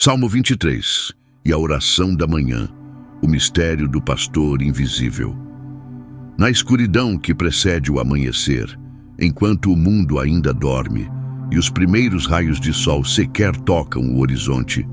Salmo 23, e a oração da manhã, o mistério do pastor invisível. Na escuridão que precede o amanhecer, enquanto o mundo ainda dorme e os primeiros raios de sol sequer tocam o horizonte,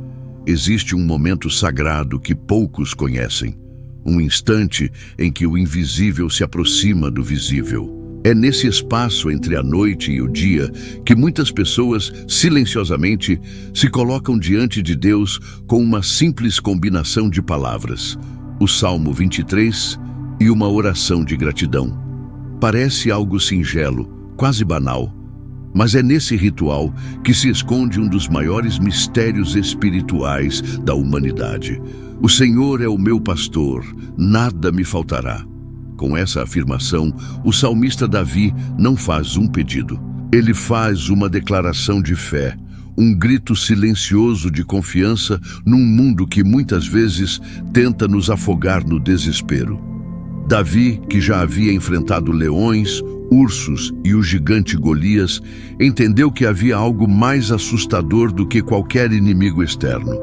existe um momento sagrado que poucos conhecem, um instante em que o invisível se aproxima do visível. É nesse espaço entre a noite e o dia que muitas pessoas, silenciosamente, se colocam diante de Deus com uma simples combinação de palavras, o Salmo 23 e uma oração de gratidão. Parece algo singelo, quase banal, mas é nesse ritual que se esconde um dos maiores mistérios espirituais da humanidade. O Senhor é o meu pastor, nada me faltará. Com essa afirmação, o salmista Davi não faz um pedido. Ele faz uma declaração de fé, um grito silencioso de confiança num mundo que muitas vezes tenta nos afogar no desespero. Davi, que já havia enfrentado leões, ursos e o gigante Golias, entendeu que havia algo mais assustador do que qualquer inimigo externo: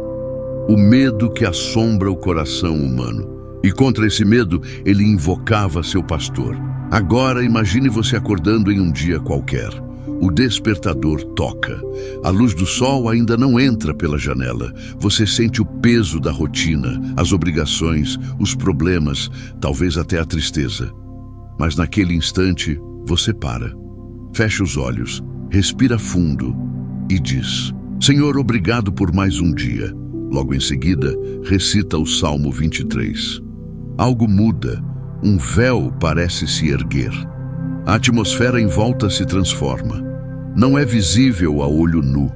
o medo que assombra o coração humano. E contra esse medo, ele invocava seu pastor. Agora imagine você acordando em um dia qualquer. O despertador toca. A luz do sol ainda não entra pela janela. Você sente o peso da rotina, as obrigações, os problemas, talvez até a tristeza. Mas naquele instante, você para. Fecha os olhos, respira fundo e diz: Senhor, obrigado por mais um dia. Logo em seguida, recita o Salmo 23. Algo muda, um véu parece se erguer. A atmosfera em volta se transforma. Não é visível a olho nu,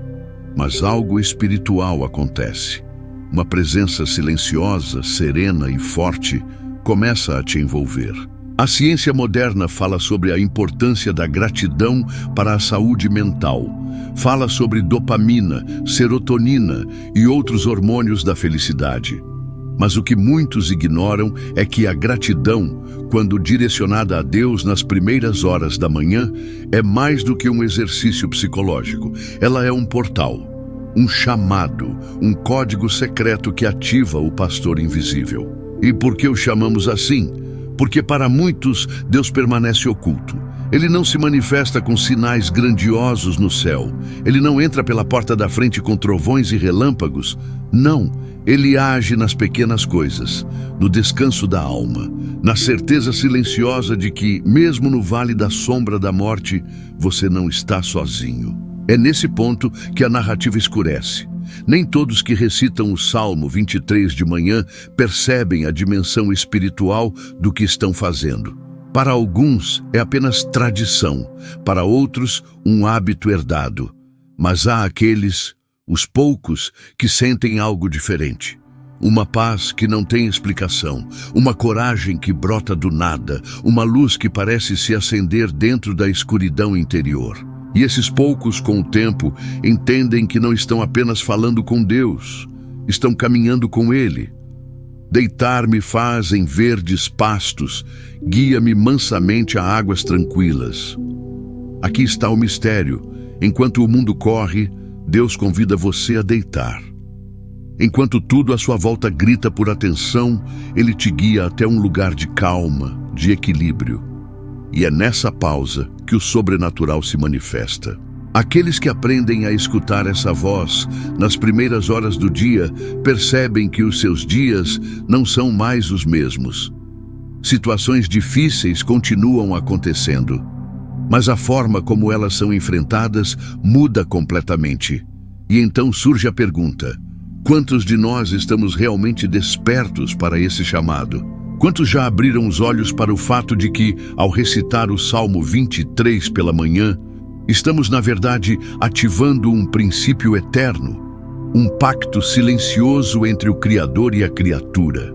mas algo espiritual acontece. Uma presença silenciosa, serena e forte começa a te envolver. A ciência moderna fala sobre a importância da gratidão para a saúde mental. Fala sobre dopamina, serotonina e outros hormônios da felicidade. Mas o que muitos ignoram é que a gratidão, quando direcionada a Deus nas primeiras horas da manhã, é mais do que um exercício psicológico. Ela é um portal, um chamado, um código secreto que ativa o pastor invisível. E por que o chamamos assim? Porque para muitos Deus permanece oculto. Ele não se manifesta com sinais grandiosos no céu. Ele não entra pela porta da frente com trovões e relâmpagos. Não, ele age nas pequenas coisas, no descanso da alma, na certeza silenciosa de que, mesmo no vale da sombra da morte, você não está sozinho. É nesse ponto que a narrativa escurece. Nem todos que recitam o Salmo 23 de manhã percebem a dimensão espiritual do que estão fazendo. Para alguns é apenas tradição, para outros um hábito herdado. Mas há aqueles, os poucos, que sentem algo diferente. Uma paz que não tem explicação, uma coragem que brota do nada, uma luz que parece se acender dentro da escuridão interior. E esses poucos, com o tempo, entendem que não estão apenas falando com Deus, estão caminhando com Ele. Deitar-me faz em verdes pastos, guia-me mansamente a águas tranquilas. Aqui está o mistério. Enquanto o mundo corre, Deus convida você a deitar. Enquanto tudo à sua volta grita por atenção, Ele te guia até um lugar de calma, de equilíbrio. E é nessa pausa que o sobrenatural se manifesta. Aqueles que aprendem a escutar essa voz nas primeiras horas do dia percebem que os seus dias não são mais os mesmos. Situações difíceis continuam acontecendo, mas a forma como elas são enfrentadas muda completamente. E então surge a pergunta: quantos de nós estamos realmente despertos para esse chamado? Quantos já abriram os olhos para o fato de que, ao recitar o Salmo 23 pela manhã, estamos, na verdade, ativando um princípio eterno, um pacto silencioso entre o Criador e a criatura?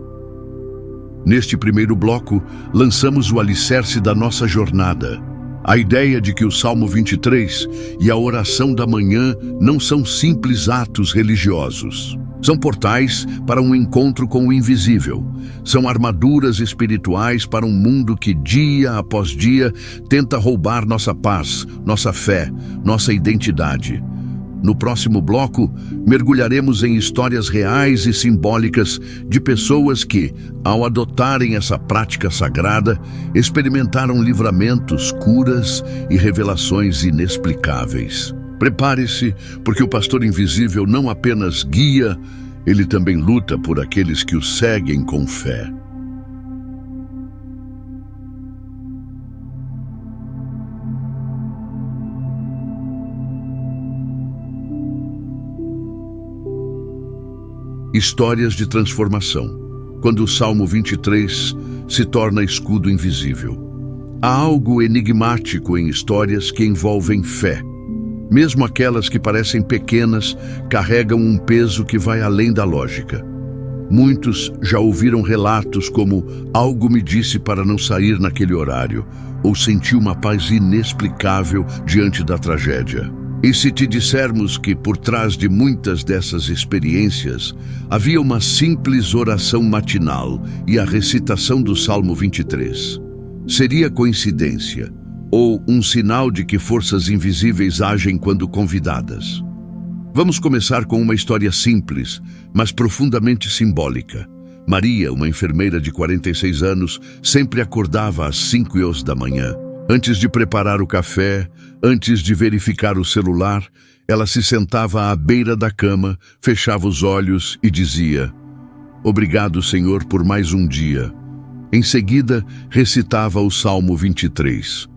Neste primeiro bloco, lançamos o alicerce da nossa jornada. A ideia de que o Salmo 23 e a oração da manhã não são simples atos religiosos. São portais para um encontro com o invisível. São armaduras espirituais para um mundo que, dia após dia, tenta roubar nossa paz, nossa fé, nossa identidade. No próximo bloco, mergulharemos em histórias reais e simbólicas de pessoas que, ao adotarem essa prática sagrada, experimentaram livramentos, curas e revelações inexplicáveis. Prepare-se, porque o pastor invisível não apenas guia, ele também luta por aqueles que o seguem com fé. Histórias de transformação, quando o Salmo 23 se torna escudo invisível. Há algo enigmático em histórias que envolvem fé. Mesmo aquelas que parecem pequenas, carregam um peso que vai além da lógica. Muitos já ouviram relatos como algo me disse para não sair naquele horário, ou senti uma paz inexplicável diante da tragédia. E se te dissermos que por trás de muitas dessas experiências havia uma simples oração matinal e a recitação do Salmo 23? Seria coincidência ou um sinal de que forças invisíveis agem quando convidadas? Vamos começar com uma história simples, mas profundamente simbólica. Maria, uma enfermeira de 46 anos, sempre acordava às 5 da manhã. Antes de preparar o café, antes de verificar o celular, ela se sentava à beira da cama, fechava os olhos e dizia: "Obrigado, Senhor, por mais um dia." Em seguida, recitava o Salmo 23.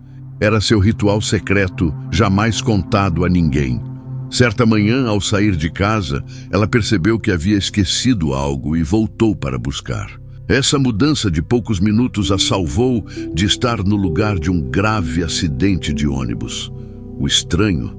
Era seu ritual secreto, jamais contado a ninguém. Certa manhã, ao sair de casa, ela percebeu que havia esquecido algo e voltou para buscar. Essa mudança de poucos minutos a salvou de estar no lugar de um grave acidente de ônibus. O estranho,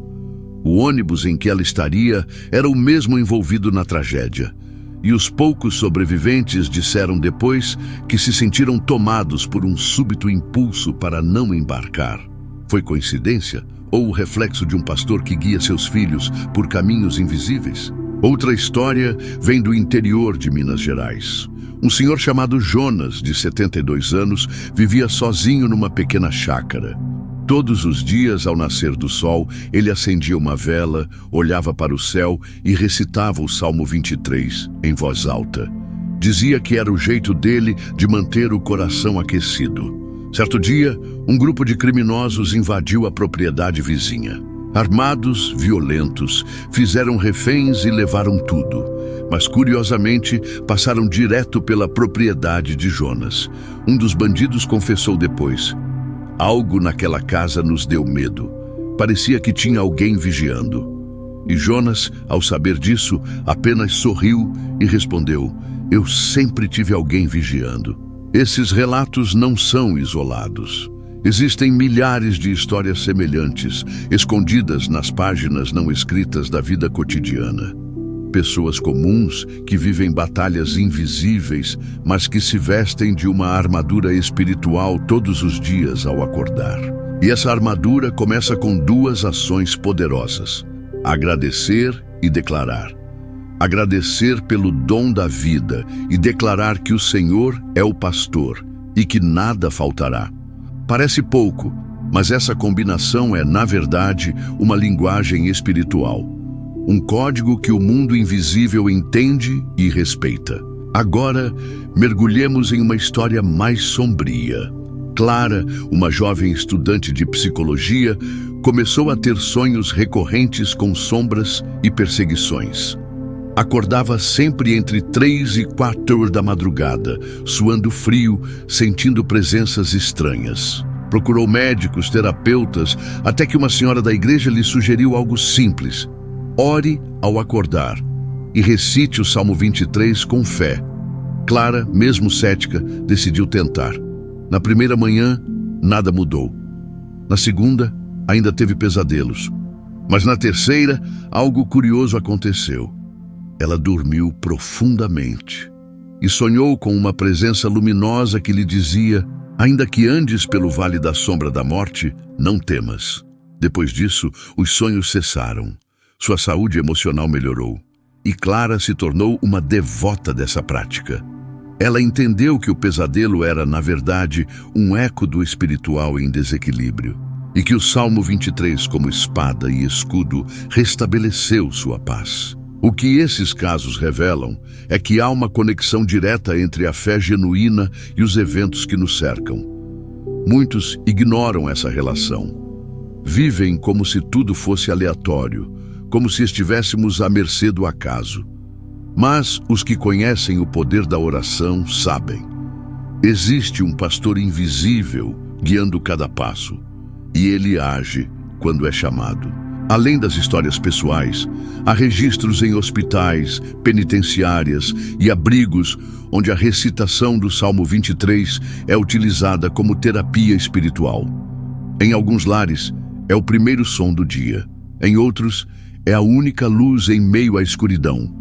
o ônibus em que ela estaria era o mesmo envolvido na tragédia. E os poucos sobreviventes disseram depois que se sentiram tomados por um súbito impulso para não embarcar. Foi coincidência ou o reflexo de um pastor que guia seus filhos por caminhos invisíveis? Outra história vem do interior de Minas Gerais. Um senhor chamado Jonas, de 72 anos, vivia sozinho numa pequena chácara. Todos os dias, ao nascer do sol, ele acendia uma vela, olhava para o céu e recitava o Salmo 23 em voz alta. Dizia que era o jeito dele de manter o coração aquecido. Certo dia, um grupo de criminosos invadiu a propriedade vizinha. Armados, violentos, fizeram reféns e levaram tudo. Mas, curiosamente, passaram direto pela propriedade de Jonas. Um dos bandidos confessou depois: "Algo naquela casa nos deu medo. Parecia que tinha alguém vigiando." E Jonas, ao saber disso, apenas sorriu e respondeu: "Eu sempre tive alguém vigiando." Esses relatos não são isolados. Existem milhares de histórias semelhantes, escondidas nas páginas não escritas da vida cotidiana. Pessoas comuns que vivem batalhas invisíveis, mas que se vestem de uma armadura espiritual todos os dias ao acordar. E essa armadura começa com duas ações poderosas: agradecer e declarar. Agradecer pelo dom da vida e declarar que o Senhor é o pastor e que nada faltará. Parece pouco, mas essa combinação é, na verdade, uma linguagem espiritual. Um código que o mundo invisível entende e respeita. Agora, mergulhemos em uma história mais sombria. Clara, uma jovem estudante de psicologia, começou a ter sonhos recorrentes com sombras e perseguições. Acordava sempre entre 3 e 4 da madrugada, suando frio, sentindo presenças estranhas. Procurou médicos, terapeutas, até que uma senhora da igreja lhe sugeriu algo simples: ore ao acordar e recite o Salmo 23 com fé. Clara, mesmo cética, decidiu tentar. Na primeira manhã, nada mudou. Na segunda, ainda teve pesadelos. Mas na terceira, algo curioso aconteceu. Ela dormiu profundamente e sonhou com uma presença luminosa que lhe dizia: ainda que andes pelo vale da sombra da morte, não temas. Depois disso, os sonhos cessaram. Sua saúde emocional melhorou e Clara se tornou uma devota dessa prática. Ela entendeu que o pesadelo era, na verdade, um eco do espiritual em desequilíbrio. e que o Salmo 23, como espada e escudo, restabeleceu sua paz. O que esses casos revelam é que há uma conexão direta entre a fé genuína e os eventos que nos cercam. Muitos ignoram essa relação. Vivem como se tudo fosse aleatório, como se estivéssemos à mercê do acaso. Mas os que conhecem o poder da oração sabem. Existe um pastor invisível guiando cada passo, e ele age quando é chamado. Além das histórias pessoais, há registros em hospitais, penitenciárias e abrigos onde a recitação do Salmo 23 é utilizada como terapia espiritual. Em alguns lares, é o primeiro som do dia. Em outros, é a única luz em meio à escuridão.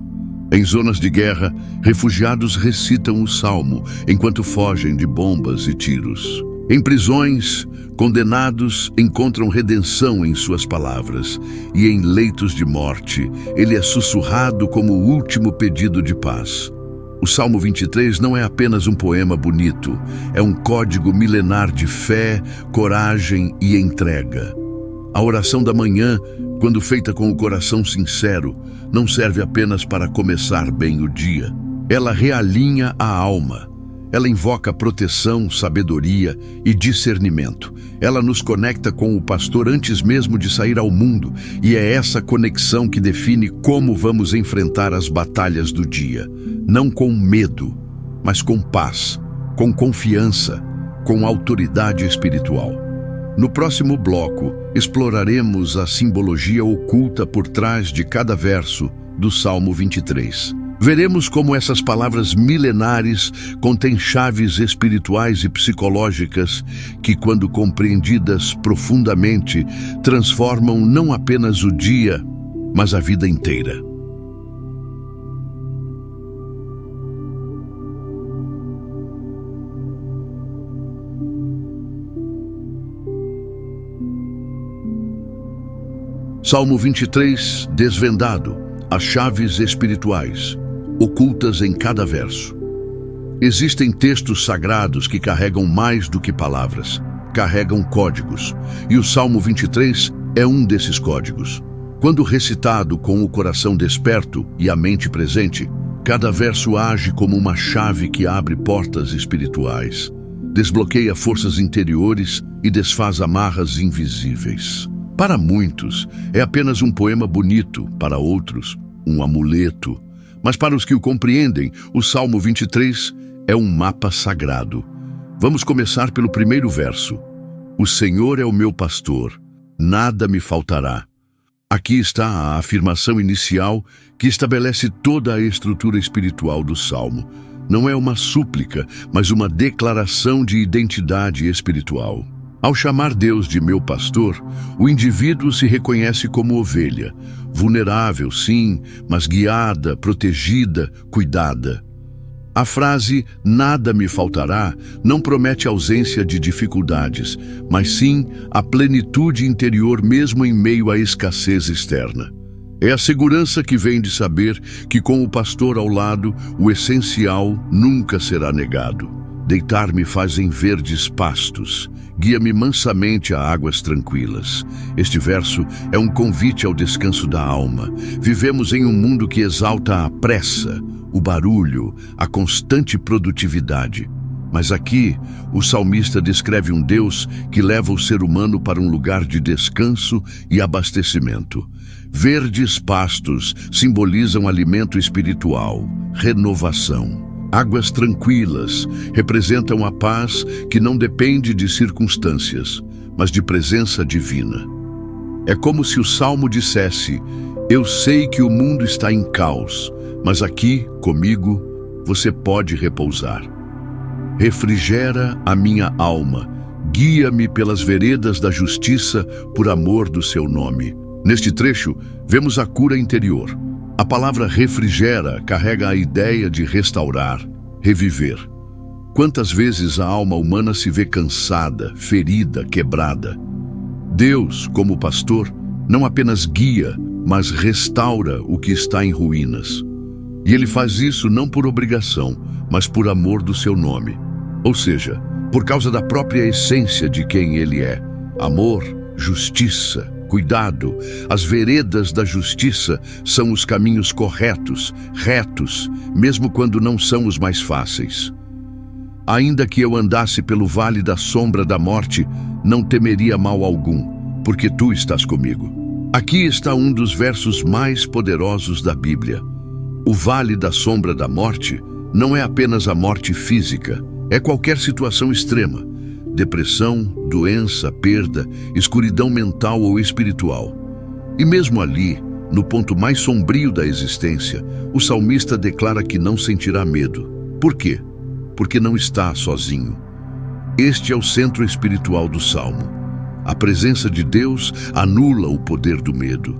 Em zonas de guerra, refugiados recitam o Salmo enquanto fogem de bombas e tiros. Em prisões, condenados encontram redenção em suas palavras, e em leitos de morte, ele é sussurrado como o último pedido de paz. O Salmo 23 não é apenas um poema bonito, é um código milenar de fé, coragem e entrega. A oração da manhã, quando feita com o coração sincero, não serve apenas para começar bem o dia. Ela realinha a alma. Ela invoca proteção, sabedoria e discernimento. Ela nos conecta com o pastor antes mesmo de sair ao mundo, e é essa conexão que define como vamos enfrentar as batalhas do dia. Não com medo, mas com paz, com confiança, com autoridade espiritual. No próximo bloco, exploraremos a simbologia oculta por trás de cada verso do Salmo 23. Veremos como essas palavras milenares contêm chaves espirituais e psicológicas que, quando compreendidas profundamente, transformam não apenas o dia, mas a vida inteira. Salmo 23, desvendado, as chaves espirituais, ocultas em cada verso. Existem textos sagrados que carregam mais do que palavras, carregam códigos, e o Salmo 23 é um desses códigos. Quando recitado com o coração desperto e a mente presente, cada verso age como uma chave que abre portas espirituais, desbloqueia forças interiores e desfaz amarras invisíveis. Para muitos, é apenas um poema bonito, para outros, um amuleto. Mas para os que o compreendem, o Salmo 23 é um mapa sagrado. Vamos começar pelo primeiro verso. O Senhor é o meu pastor, nada me faltará. Aqui está a afirmação inicial que estabelece toda a estrutura espiritual do Salmo. Não é uma súplica, mas uma declaração de identidade espiritual. Ao chamar Deus de meu pastor, o indivíduo se reconhece como ovelha, vulnerável, sim, mas guiada, protegida, cuidada. A frase "nada me faltará" não promete ausência de dificuldades, mas sim a plenitude interior mesmo em meio à escassez externa. É a segurança que vem de saber que com o pastor ao lado, o essencial nunca será negado. Deitar-me faz em verdes pastos, guia-me mansamente a águas tranquilas. Este verso é um convite ao descanso da alma. Vivemos em um mundo que exalta a pressa, o barulho, a constante produtividade. Mas aqui, o salmista descreve um Deus que leva o ser humano para um lugar de descanso e abastecimento. Verdes pastos simbolizam alimento espiritual, renovação. Águas tranquilas representam a paz que não depende de circunstâncias, mas de presença divina. É como se o Salmo dissesse: eu sei que o mundo está em caos, mas aqui, comigo, você pode repousar. Refrigera a minha alma, guia-me pelas veredas da justiça por amor do seu nome. Neste trecho, vemos a cura interior. A palavra refrigera carrega a ideia de restaurar, reviver. Quantas vezes a alma humana se vê cansada, ferida, quebrada? Deus, como pastor, não apenas guia, mas restaura o que está em ruínas. E ele faz isso não por obrigação, mas por amor do seu nome. Ou seja, por causa da própria essência de quem ele é: amor, justiça, cuidado. As veredas da justiça são os caminhos corretos, retos, mesmo quando não são os mais fáceis. Ainda que eu andasse pelo vale da sombra da morte, não temeria mal algum, porque tu estás comigo. Aqui está um dos versos mais poderosos da Bíblia. O vale da sombra da morte não é apenas a morte física, é qualquer situação extrema. Depressão, doença, perda, escuridão mental ou espiritual. E mesmo ali, no ponto mais sombrio da existência, o salmista declara que não sentirá medo. Por quê? Porque não está sozinho. Este é o centro espiritual do Salmo. A presença de Deus anula o poder do medo.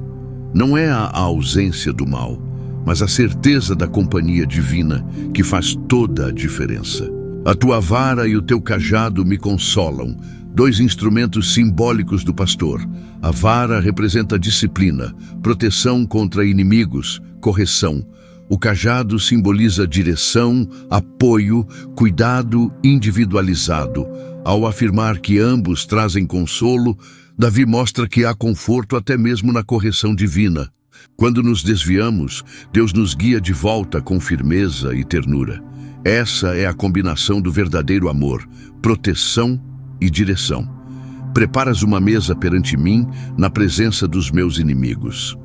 Não é a ausência do mal, mas a certeza da companhia divina que faz toda a diferença. A tua vara e o teu cajado me consolam, dois instrumentos simbólicos do pastor. A vara representa disciplina, proteção contra inimigos, correção. O cajado simboliza direção, apoio, cuidado individualizado. Ao afirmar que ambos trazem consolo, Davi mostra que há conforto até mesmo na correção divina. Quando nos desviamos, Deus nos guia de volta com firmeza e ternura. Essa é a combinação do verdadeiro amor, proteção e direção. Preparas uma mesa perante mim na presença dos meus inimigos.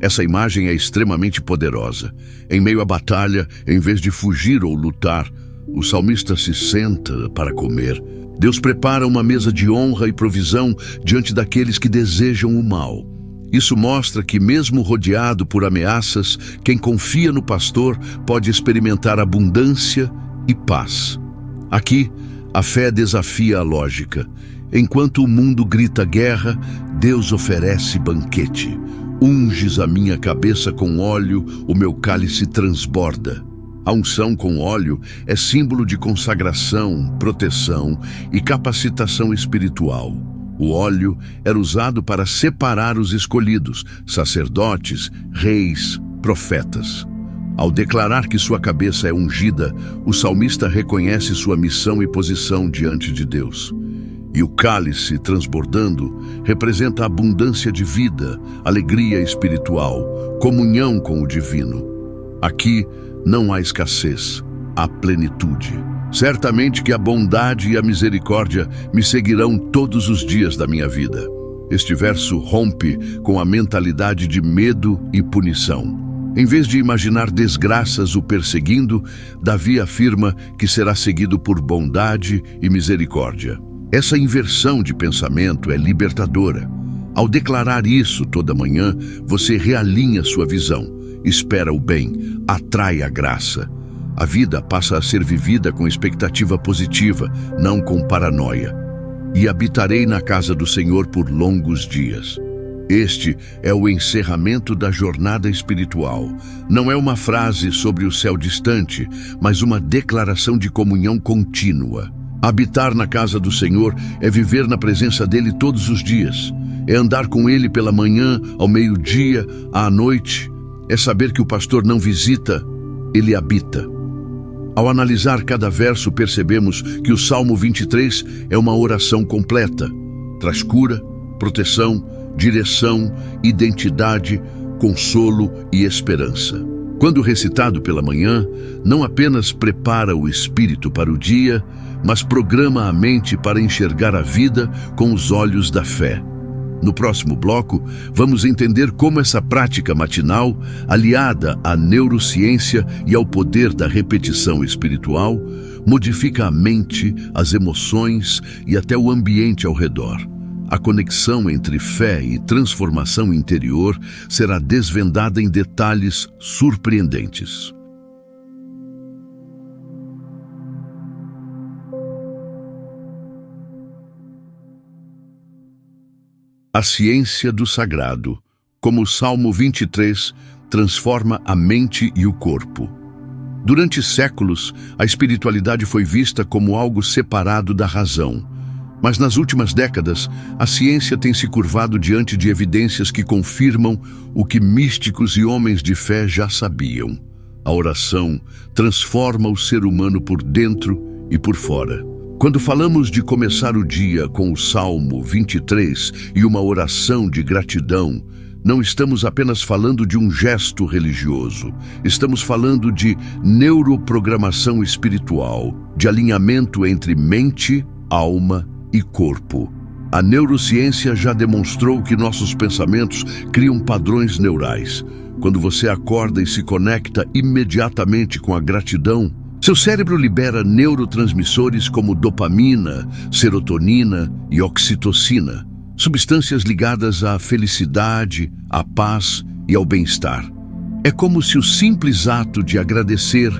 Essa imagem é extremamente poderosa. Em meio à batalha, em vez de fugir ou lutar, o salmista se senta para comer. Deus prepara uma mesa de honra e provisão diante daqueles que desejam o mal. Isso mostra que, mesmo rodeado por ameaças, quem confia no pastor pode experimentar abundância e paz. Aqui, a fé desafia a lógica. Enquanto o mundo grita guerra, Deus oferece banquete. Unges a minha cabeça com óleo, o meu cálice transborda. A unção com óleo é símbolo de consagração, proteção e capacitação espiritual. O óleo era usado para separar os escolhidos, sacerdotes, reis, profetas. Ao declarar que sua cabeça é ungida, o salmista reconhece sua missão e posição diante de Deus. E o cálice transbordando representa a abundância de vida, alegria espiritual, comunhão com o divino. Aqui não há escassez, há plenitude. Certamente que a bondade e a misericórdia me seguirão todos os dias da minha vida. Este verso rompe com a mentalidade de medo e punição. Em vez de imaginar desgraças o perseguindo, Davi afirma que será seguido por bondade e misericórdia. Essa inversão de pensamento é libertadora. Ao declarar isso toda manhã, você realinha sua visão, espera o bem, atrai a graça. A vida passa a ser vivida com expectativa positiva, não com paranoia. E habitarei na casa do Senhor por longos dias. Este é o encerramento da jornada espiritual. Não é uma frase sobre o céu distante, mas uma declaração de comunhão contínua. Habitar na casa do Senhor é viver na presença dele todos os dias. É andar com ele pela manhã, ao meio-dia, à noite. É saber que o pastor não visita, ele habita. Ao analisar cada verso, percebemos que o Salmo 23 é uma oração completa. Traz cura, proteção, direção, identidade, consolo e esperança. Quando recitado pela manhã, não apenas prepara o espírito para o dia, mas programa a mente para enxergar a vida com os olhos da fé. No próximo bloco, vamos entender como essa prática matinal, aliada à neurociência e ao poder da repetição espiritual, modifica a mente, as emoções e até o ambiente ao redor. A conexão entre fé e transformação interior será desvendada em detalhes surpreendentes. A ciência do sagrado, como o Salmo 23, transforma a mente e o corpo. Durante séculos, a espiritualidade foi vista como algo separado da razão. Mas nas últimas décadas, a ciência tem se curvado diante de evidências que confirmam o que místicos e homens de fé já sabiam. A oração transforma o ser humano por dentro e por fora. Quando falamos de começar o dia com o Salmo 23 e uma oração de gratidão, não estamos apenas falando de um gesto religioso. Estamos falando de neuroprogramação espiritual, de alinhamento entre mente, alma e corpo. A neurociência já demonstrou que nossos pensamentos criam padrões neurais. Quando você acorda e se conecta imediatamente com a gratidão, seu cérebro libera neurotransmissores como dopamina, serotonina e oxitocina, substâncias ligadas à felicidade, à paz e ao bem-estar. É como se o simples ato de agradecer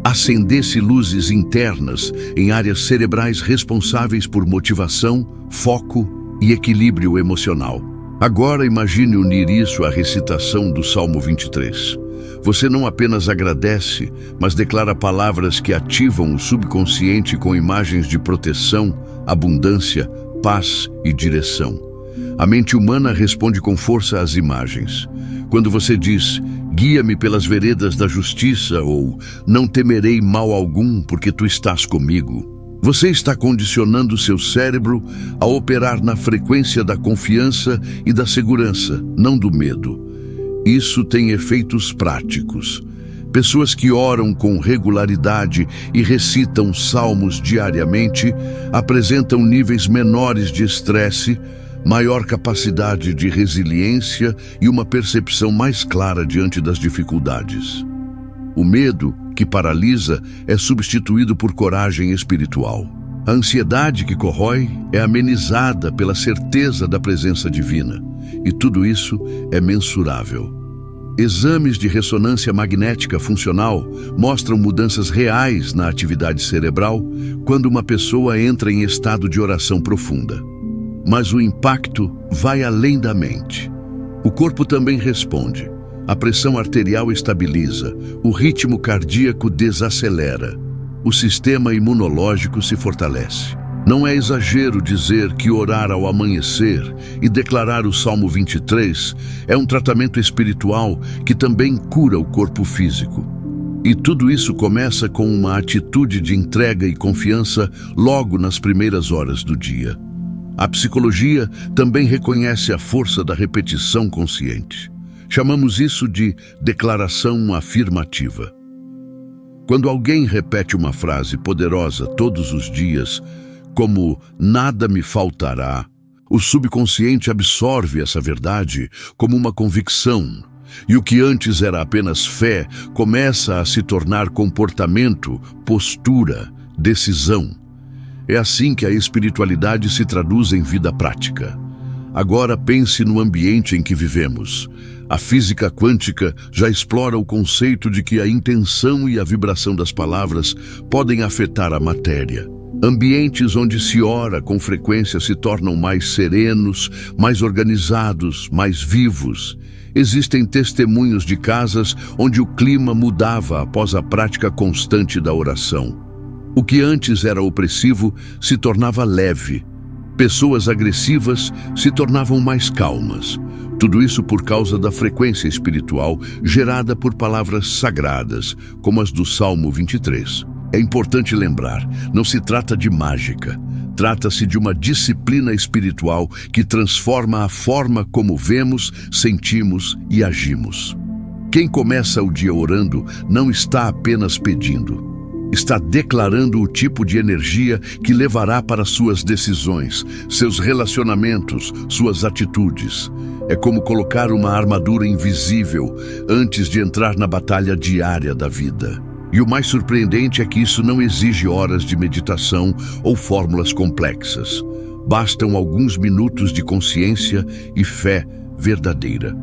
acendesse luzes internas em áreas cerebrais responsáveis por motivação, foco e equilíbrio emocional. Agora imagine unir isso à recitação do Salmo 23. Você não apenas agradece, mas declara palavras que ativam o subconsciente com imagens de proteção, abundância, paz e direção. A mente humana responde com força às imagens. Quando você diz, guia-me pelas veredas da justiça, ou não temerei mal algum porque tu estás comigo, você está condicionando seu cérebro a operar na frequência da confiança e da segurança, não do medo. Isso tem efeitos práticos. Pessoas que oram com regularidade e recitam salmos diariamente apresentam níveis menores de estresse, maior capacidade de resiliência e uma percepção mais clara diante das dificuldades. O medo, que paralisa, é substituído por coragem espiritual. A ansiedade que corrói é amenizada pela certeza da presença divina. E tudo isso é mensurável. Exames de ressonância magnética funcional mostram mudanças reais na atividade cerebral quando uma pessoa entra em estado de oração profunda. Mas o impacto vai além da mente. O corpo também responde. A pressão arterial estabiliza, o ritmo cardíaco desacelera, o sistema imunológico se fortalece. Não é exagero dizer que orar ao amanhecer e declarar o Salmo 23 é um tratamento espiritual que também cura o corpo físico. E tudo isso começa com uma atitude de entrega e confiança logo nas primeiras horas do dia. A psicologia também reconhece a força da repetição consciente. Chamamos isso de declaração afirmativa. Quando alguém repete uma frase poderosa todos os dias, como nada me faltará, o subconsciente absorve essa verdade como uma convicção, e o que antes era apenas fé começa a se tornar comportamento, postura, decisão. É assim que a espiritualidade se traduz em vida prática. Agora pense no ambiente em que vivemos. A física quântica já explora o conceito de que a intenção e a vibração das palavras podem afetar a matéria. Ambientes onde se ora com frequência se tornam mais serenos, mais organizados, mais vivos. Existem testemunhos de casas onde o clima mudava após a prática constante da oração. O que antes era opressivo se tornava leve. Pessoas agressivas se tornavam mais calmas. Tudo isso por causa da frequência espiritual gerada por palavras sagradas, como as do Salmo 23. É importante lembrar, não se trata de mágica. Trata-se de uma disciplina espiritual que transforma a forma como vemos, sentimos e agimos. Quem começa o dia orando não está apenas pedindo. Está declarando o tipo de energia que levará para suas decisões, seus relacionamentos, suas atitudes. É como colocar uma armadura invisível antes de entrar na batalha diária da vida. E o mais surpreendente é que isso não exige horas de meditação ou fórmulas complexas. Bastam alguns minutos de consciência e fé verdadeira.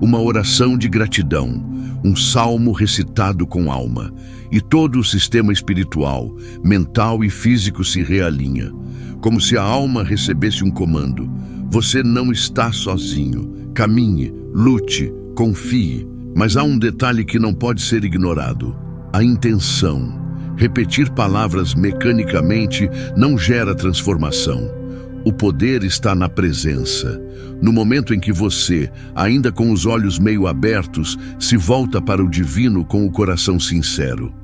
Uma oração de gratidão, um salmo recitado com alma, e todo o sistema espiritual, mental e físico se realinha, como se a alma recebesse um comando. Você não está sozinho. Caminhe, lute, confie. Mas há um detalhe que não pode ser ignorado: a intenção. Repetir palavras mecanicamente não gera transformação. O poder está na presença. No momento em que você, ainda com os olhos meio abertos, se volta para o divino com o coração sincero.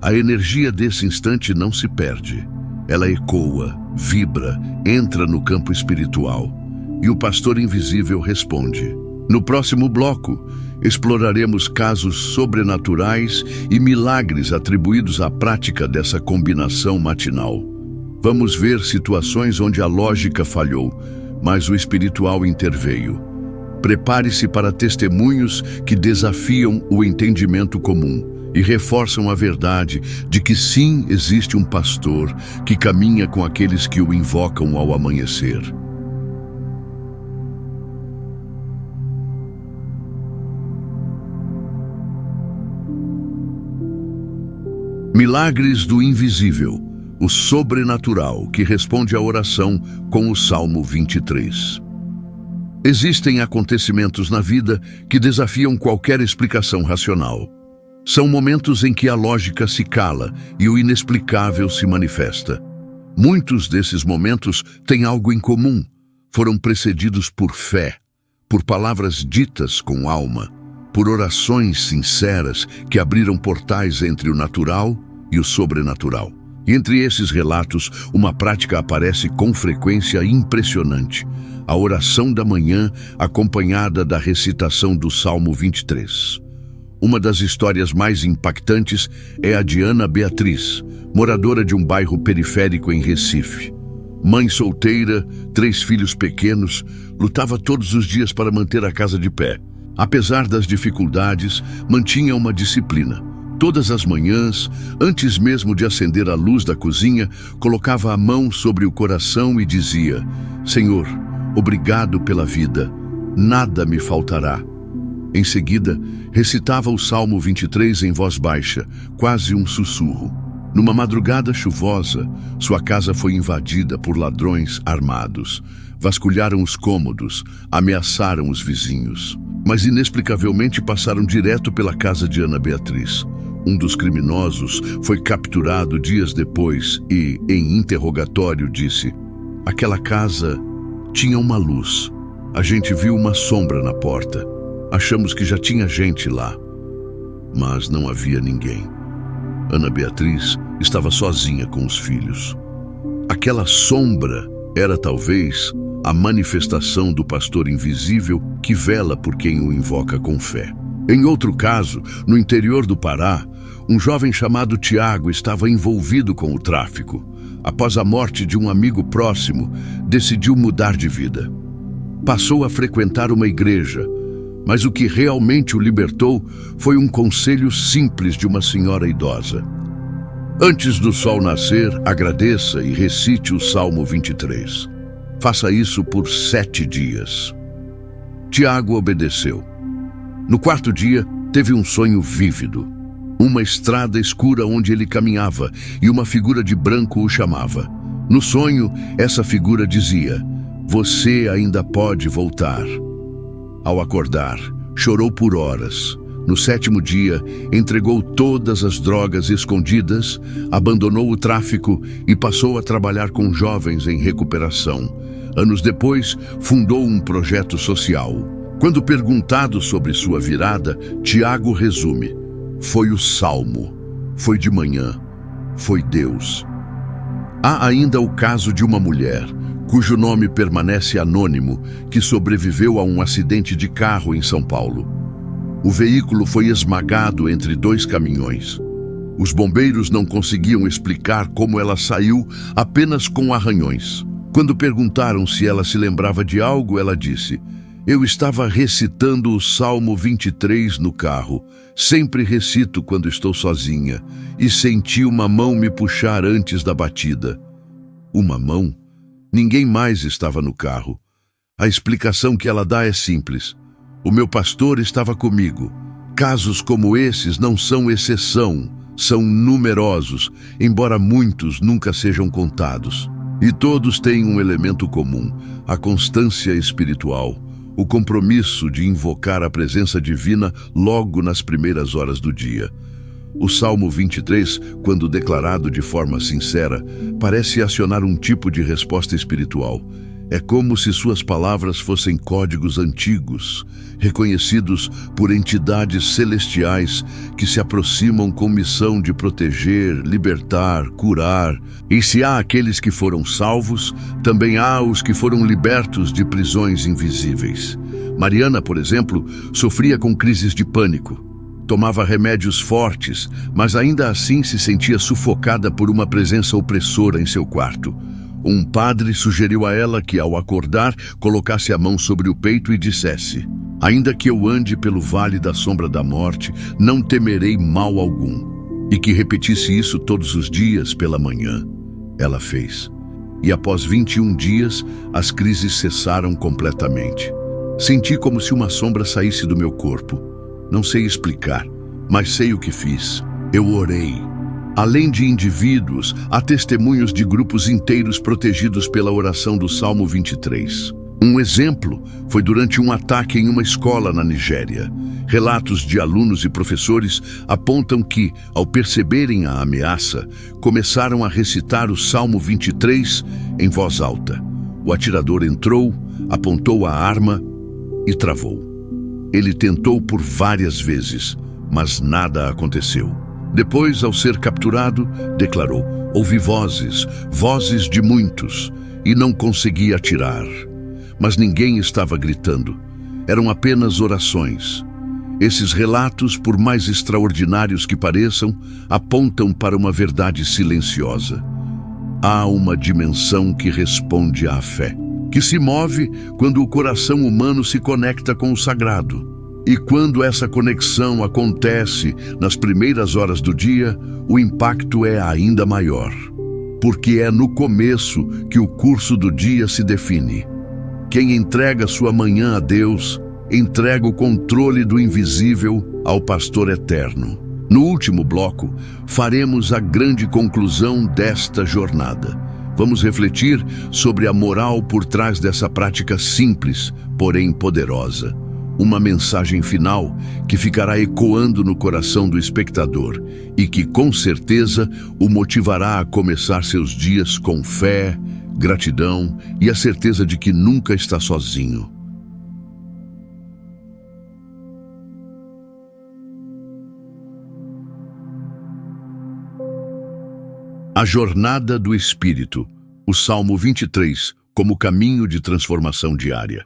A energia desse instante não se perde. Ela ecoa, vibra, entra no campo espiritual. E o pastor invisível responde. No próximo bloco, exploraremos casos sobrenaturais e milagres atribuídos à prática dessa combinação matinal. Vamos ver situações onde a lógica falhou, mas o espiritual interveio. Prepare-se para testemunhos que desafiam o entendimento comum e reforçam a verdade de que sim, existe um pastor que caminha com aqueles que o invocam ao amanhecer. Milagres do invisível, o sobrenatural que responde à oração com o Salmo 23. Existem acontecimentos na vida que desafiam qualquer explicação racional. São momentos em que a lógica se cala e o inexplicável se manifesta. Muitos desses momentos têm algo em comum. Foram precedidos por fé, por palavras ditas com alma, por orações sinceras que abriram portais entre o natural e o sobrenatural. E entre esses relatos, uma prática aparece com frequência impressionante: a oração da manhã acompanhada da recitação do Salmo 23. Uma das histórias mais impactantes é a de Ana Beatriz, moradora de um bairro periférico em Recife. Mãe solteira, 3 filhos pequenos, lutava todos os dias para manter a casa de pé. Apesar das dificuldades, mantinha uma disciplina. Todas as manhãs, antes mesmo de acender a luz da cozinha, colocava a mão sobre o coração e dizia: Senhor, obrigado pela vida, nada me faltará. Em seguida, recitava o Salmo 23 em voz baixa, quase um sussurro. Numa madrugada chuvosa, sua casa foi invadida por ladrões armados. Vasculharam os cômodos, ameaçaram os vizinhos. Mas inexplicavelmente passaram direto pela casa de Ana Beatriz. Um dos criminosos foi capturado dias depois e, em interrogatório, disse: aquela casa tinha uma luz. A gente viu uma sombra na porta. Achamos que já tinha gente lá, mas não havia ninguém. Ana Beatriz estava sozinha com os filhos. Aquela sombra era talvez a manifestação do pastor invisível que vela por quem o invoca com fé. Em outro caso, no interior do Pará, um jovem chamado Tiago estava envolvido com o tráfico. Após a morte de um amigo próximo, decidiu mudar de vida. Passou a frequentar uma igreja, mas o que realmente o libertou foi um conselho simples de uma senhora idosa. Antes do sol nascer, agradeça e recite o Salmo 23. Faça isso por 7 dias. Tiago obedeceu. No 4º dia, teve um sonho vívido. Uma estrada escura onde ele caminhava e uma figura de branco o chamava. No sonho, essa figura dizia: você ainda pode voltar. Ao acordar, chorou por horas. No 7º dia, entregou todas as drogas escondidas, abandonou o tráfico e passou a trabalhar com jovens em recuperação. Anos depois, fundou um projeto social. Quando perguntado sobre sua virada, Tiago resume: foi o Salmo, foi de manhã, foi Deus. Há ainda o caso de uma mulher, cujo nome permanece anônimo, que sobreviveu a um acidente de carro em São Paulo. O veículo foi esmagado entre 2 caminhões. Os bombeiros não conseguiam explicar como ela saiu apenas com arranhões. Quando perguntaram se ela se lembrava de algo, ela disse: eu estava recitando o Salmo 23 no carro. Sempre recito quando estou sozinha. E senti uma mão me puxar antes da batida. Uma mão? Ninguém mais estava no carro. A explicação que ela dá é simples: o meu pastor estava comigo. Casos como esses não são exceção, são numerosos, embora muitos nunca sejam contados. E todos têm um elemento comum: a constância espiritual, o compromisso de invocar a presença divina logo nas primeiras horas do dia. O Salmo 23, quando declarado de forma sincera, parece acionar um tipo de resposta espiritual. É como se suas palavras fossem códigos antigos, reconhecidos por entidades celestiais que se aproximam com missão de proteger, libertar, curar. E se há aqueles que foram salvos, também há os que foram libertos de prisões invisíveis. Mariana, por exemplo, sofria com crises de pânico. Tomava remédios fortes, mas ainda assim se sentia sufocada por uma presença opressora em seu quarto. Um padre sugeriu a ela que, ao acordar, colocasse a mão sobre o peito e dissesse: "Ainda que eu ande pelo vale da sombra da morte, não temerei mal algum." E que repetisse isso todos os dias pela manhã. Ela fez. E após 21 dias, as crises cessaram completamente. Senti como se uma sombra saísse do meu corpo. Não sei explicar, mas sei o que fiz. Eu orei. Além de indivíduos, há testemunhos de grupos inteiros protegidos pela oração do Salmo 23. Um exemplo foi durante um ataque em uma escola na Nigéria. Relatos de alunos e professores apontam que, ao perceberem a ameaça, começaram a recitar o Salmo 23 em voz alta. O atirador entrou, apontou a arma e travou. Ele tentou por várias vezes, mas nada aconteceu. Depois, ao ser capturado, declarou: "Ouvi vozes, vozes de muitos, e não consegui atirar." Mas ninguém estava gritando. Eram apenas orações. Esses relatos, por mais extraordinários que pareçam, apontam para uma verdade silenciosa. Há uma dimensão que responde à fé, que se move quando o coração humano se conecta com o sagrado. E quando essa conexão acontece nas primeiras horas do dia, o impacto é ainda maior. Porque é no começo que o curso do dia se define. Quem entrega sua manhã a Deus, entrega o controle do invisível ao pastor eterno. No último bloco, faremos a grande conclusão desta jornada. Vamos refletir sobre a moral por trás dessa prática simples, porém poderosa. Uma mensagem final que ficará ecoando no coração do espectador e que, com certeza, o motivará a começar seus dias com fé, gratidão e a certeza de que nunca está sozinho. A jornada do Espírito, o Salmo 23, como caminho de transformação diária.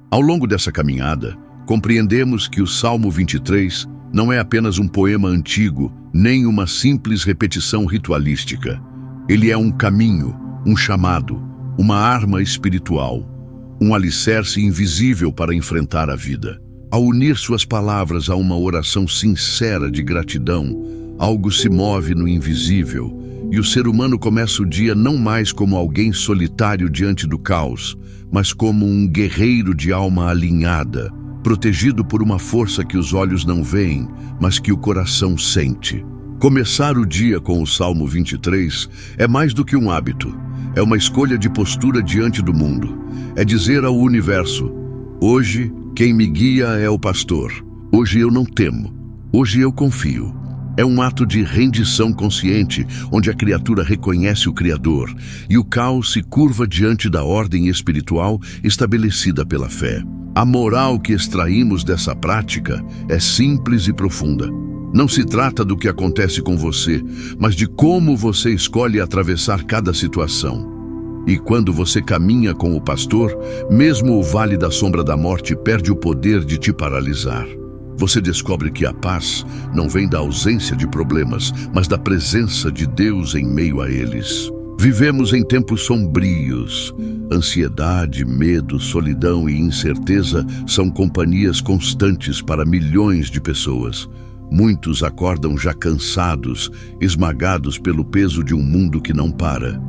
Ao longo dessa caminhada, compreendemos que o Salmo 23 não é apenas um poema antigo, nem uma simples repetição ritualística. Ele é um caminho, um chamado, uma arma espiritual, um alicerce invisível para enfrentar a vida. Ao unir suas palavras a uma oração sincera de gratidão, algo se move no invisível e o ser humano começa o dia não mais como alguém solitário diante do caos, mas como um guerreiro de alma alinhada, protegido por uma força que os olhos não veem, mas que o coração sente. Começar o dia com o Salmo 23 é mais do que um hábito. É uma escolha de postura diante do mundo. É dizer ao universo: hoje quem me guia é o pastor. Hoje eu não temo. Hoje eu confio. É um ato de rendição consciente, onde a criatura reconhece o Criador e o caos se curva diante da ordem espiritual estabelecida pela fé. A moral que extraímos dessa prática é simples e profunda. Não se trata do que acontece com você, mas de como você escolhe atravessar cada situação. E quando você caminha com o pastor, mesmo o vale da sombra da morte perde o poder de te paralisar. Você descobre que a paz não vem da ausência de problemas, mas da presença de Deus em meio a eles. Vivemos em tempos sombrios. Ansiedade, medo, solidão e incerteza são companhias constantes para milhões de pessoas. Muitos acordam já cansados, esmagados pelo peso de um mundo que não para.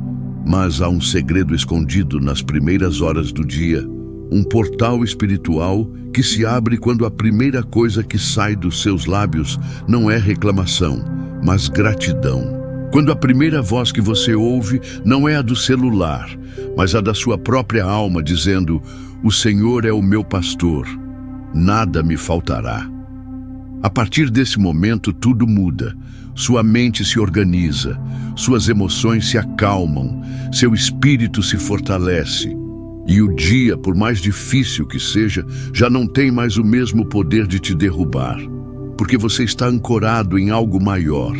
Mas há um segredo escondido nas primeiras horas do dia. Um portal espiritual que se abre quando a primeira coisa que sai dos seus lábios não é reclamação, mas gratidão. Quando a primeira voz que você ouve não é a do celular, mas a da sua própria alma dizendo: "O Senhor é o meu pastor, nada me faltará." A partir desse momento tudo muda. Sua mente se organiza, suas emoções se acalmam, seu espírito se fortalece. E o dia, por mais difícil que seja, já não tem mais o mesmo poder de te derrubar, porque você está ancorado em algo maior,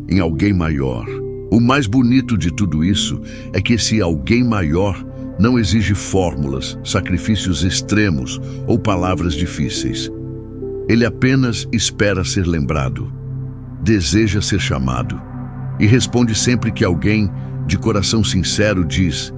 em alguém maior. O mais bonito de tudo isso é que esse alguém maior não exige fórmulas, sacrifícios extremos ou palavras difíceis. Ele apenas espera ser lembrado, deseja ser chamado e responde sempre que alguém, de coração sincero, diz: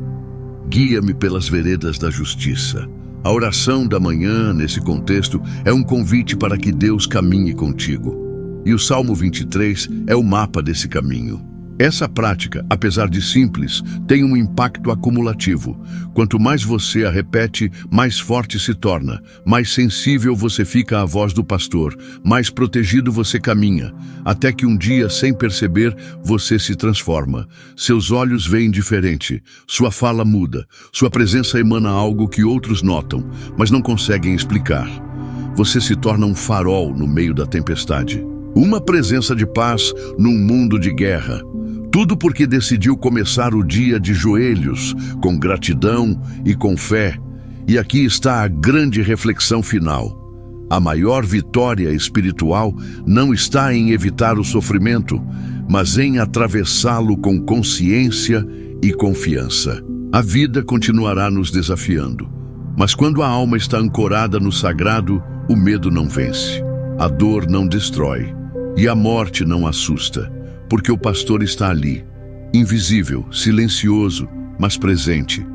guia-me pelas veredas da justiça. A oração da manhã, nesse contexto, é um convite para que Deus caminhe contigo. E o Salmo 23 é o mapa desse caminho. Essa prática, apesar de simples, tem um impacto acumulativo. Quanto mais você a repete, mais forte se torna, mais sensível você fica à voz do pastor, mais protegido você caminha, até que um dia, sem perceber, você se transforma. Seus olhos veem diferente, sua fala muda, sua presença emana algo que outros notam, mas não conseguem explicar. Você se torna um farol no meio da tempestade, uma presença de paz num mundo de guerra. Tudo porque decidiu começar o dia de joelhos, com gratidão e com fé. E aqui está a grande reflexão final. A maior vitória espiritual não está em evitar o sofrimento, mas em atravessá-lo com consciência e confiança. A vida continuará nos desafiando, mas quando a alma está ancorada no sagrado, o medo não vence, a dor não destrói e a morte não assusta. Porque o pastor está ali, invisível, silencioso, mas presente,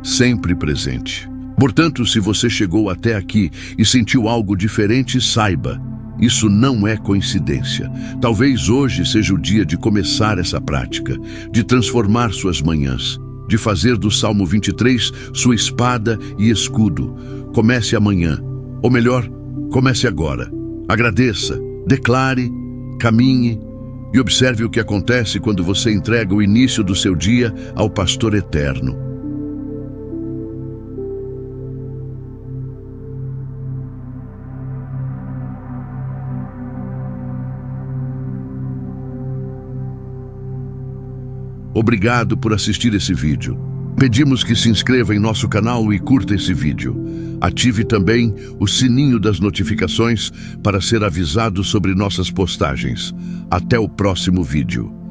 sempre presente. Portanto, se você chegou até aqui e sentiu algo diferente, saiba, isso não é coincidência. Talvez hoje seja o dia de começar essa prática, de transformar suas manhãs, de fazer do Salmo 23 sua espada e escudo. Comece amanhã, ou melhor, comece agora. Agradeça, declare, caminhe, e observe o que acontece quando você entrega o início do seu dia ao pastor eterno. Obrigado por assistir esse vídeo. Pedimos que se inscreva em nosso canal e curta esse vídeo. Ative também o sininho das notificações para ser avisado sobre nossas postagens. Até o próximo vídeo.